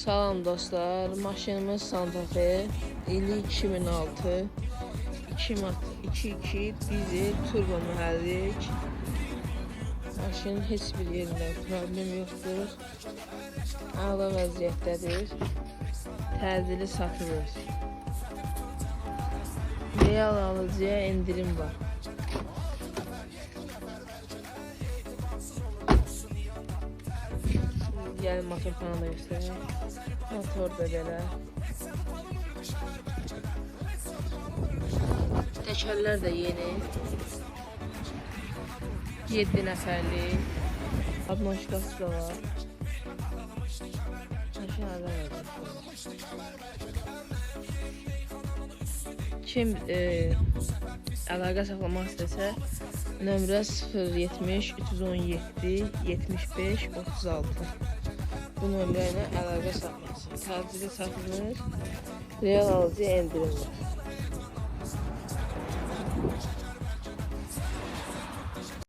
Salam dostlar, maşınımız Santa Fe, ili 2006, 2.2 dizel turbo mühərrik. Maşının heç bir yerində problem yoxdur. Ağla vəziyyətdədir. Təcili satılır. Real alıcıya indirim var. Gəlin motor falan da göstərək. Motor da belə. Təkərlər də yeni. 7 nəfərlik. Abnoşkası da var. Aşağıda var. Kim əlaqə saxlamaq istəsə, nömrə 070 317 75 36. Bu nömrə ilə əlaqə saxlasın. Təcili satılır. Real alıcıya endirim var.